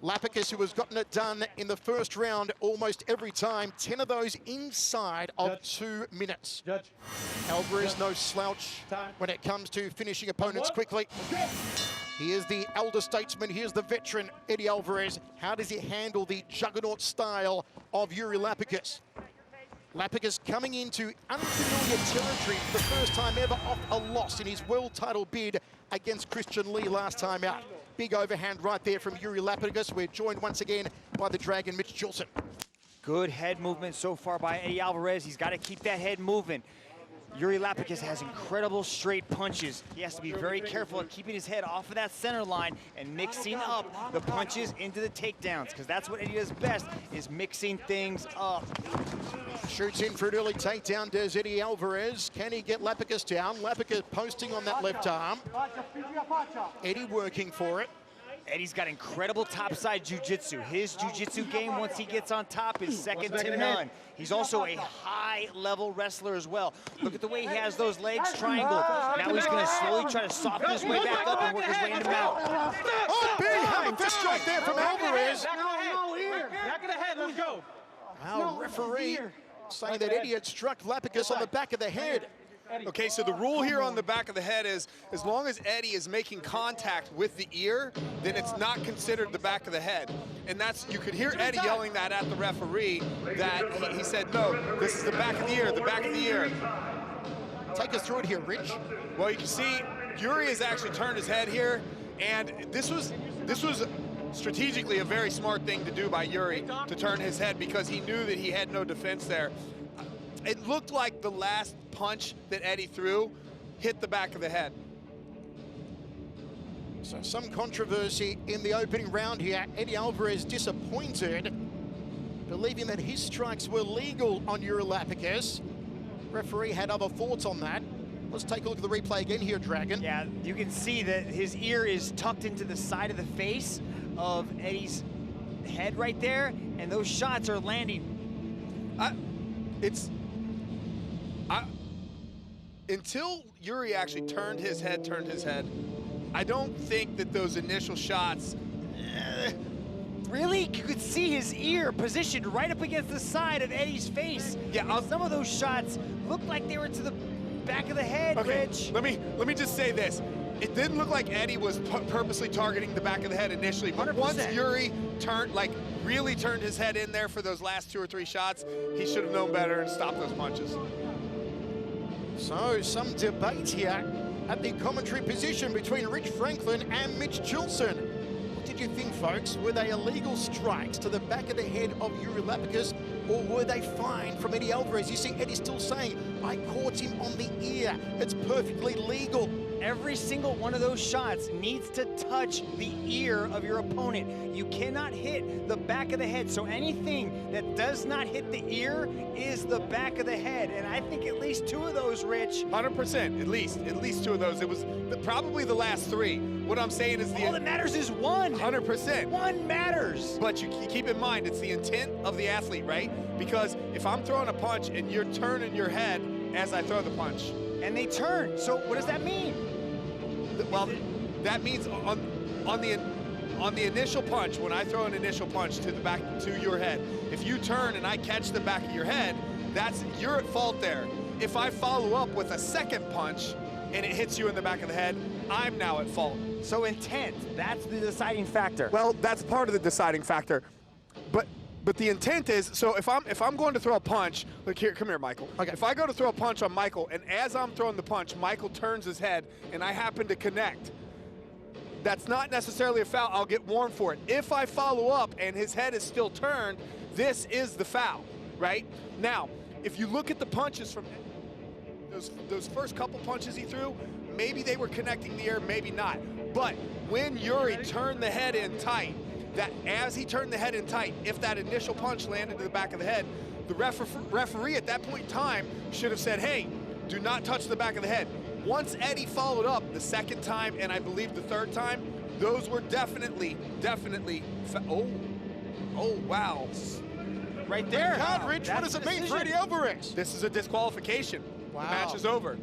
Lapicus, who has gotten it done in the first round almost every time, 10 of those inside of 2 minutes. Alvarez, no slouch when it comes to finishing opponents quickly. Here's the elder statesman, here's the veteran, Eddie Alvarez. How does he handle the juggernaut style of Jiri Lapicus? Lapicus coming into unfamiliar territory for the first time ever off a loss in his world title bid against Christian Lee last time out. Big overhand right there from Jiri Lapicus. We're joined once again by the Dragon, Mitch Chilson. Good head movement so far by Eddie Alvarez. He's got to keep that head moving. Jiri Lapicus has incredible straight punches. He has to be very careful at keeping his head off of that center line and mixing up the punches into the takedowns, because that's what Eddie does best, is mixing things up. Shoots in for an early takedown, does Eddie Alvarez. Can he get Lapicus down? Lapicus posting on that left arm. Eddie working for it. Eddie's got incredible topside jiu-jitsu. His jiu-jitsu game, once he gets on top, is second to none. He's also a high-level wrestler as well. Look at the way he has those legs triangled. Now he's going to slowly try to soften his way back up and work his way into mount. Oh, big hammer fist strike there from Alvarez. Back of the head, let's go. Wow, referee saying that Eddie had struck Lapicus on the back of the head. Okay, so the rule here on the back of the head is, as long as Eddie is making contact with the ear, then it's not considered the back of the head. And that's, you could hear Eddie yelling that at the referee, that he said, no, this is the back of the ear, the back of the ear. Take us through it here, Rich. Well, you can see Jiri has actually turned his head here, and this was strategically a very smart thing to do by Jiri, to turn his head, because he knew that he had no defense there. It looked like the last punch that Eddie threw hit the back of the head. So some controversy in the opening round here. Eddie Alvarez disappointed, believing that his strikes were legal on Jiri Lapicus. Referee had other thoughts on that. Let's take a look at the replay again here, Dragon. Yeah, you can see that his ear is tucked into the side of the face of Eddie's head right there, and those shots are landing. Until Jiri actually turned his head, I don't think that those initial shots... Really? You could see his ear positioned right up against the side of Eddie's face. Yeah, some of those shots looked like they were to the back of the head, okay, Rich. Let me just say this. It didn't look like Eddie was purposely targeting the back of the head initially, but 100%. Once Jiri really turned his head in there for those last 2 or 3 shots, he should have known better and stopped those punches. So some debate here at the commentary position between Rich Franklin and Mitch Chilson. What did you think, folks? Were they illegal strikes to the back of the head of Jiri Lapicus, or were they fine from Eddie Alvarez? You see Eddie still saying, I caught him on the ear. It's perfectly legal. Every single one of those shots needs to touch the ear of your opponent. You cannot hit the back of the head. So anything that does not hit the ear is the back of the head. And I think at least 2 of those, Rich. 100%, at least 2 of those. It was probably the last 3. What I'm saying is all that matters is 1. 100%. 1 matters. But you keep in mind, it's the intent of the athlete, right? Because if I'm throwing a punch and you're turning your head as I throw the punch. And they turn, so what does that mean? Well, that means on the initial punch, when I throw an initial punch to the back, to your head, if you turn and I catch the back of your head, you're at fault there. If I follow up with a second punch and it hits you in the back of the head, I'm now at fault. So intent, that's the deciding factor. Well, that's part of the deciding factor. But the intent is, so if I'm going to throw a punch, look here, come here, Michael. Okay. If I go to throw a punch on Michael, and as I'm throwing the punch, Michael turns his head, and I happen to connect, that's not necessarily a foul. I'll get warned for it. If I follow up and his head is still turned, this is the foul, right? Now, if you look at the punches from those first couple punches he threw, maybe they were connecting the ear, maybe not. But when Jiri turned the head in tight, that as he turned the head in tight, if that initial punch landed to the back of the head, the referee at that point in time should have said, hey, do not touch the back of the head. Once Eddie followed up the second time, and I believe the third time, those were definitely, oh, wow. Right there. God, Rich, what does it mean for Eddie Alvarez? This is a disqualification. Wow. The match is over.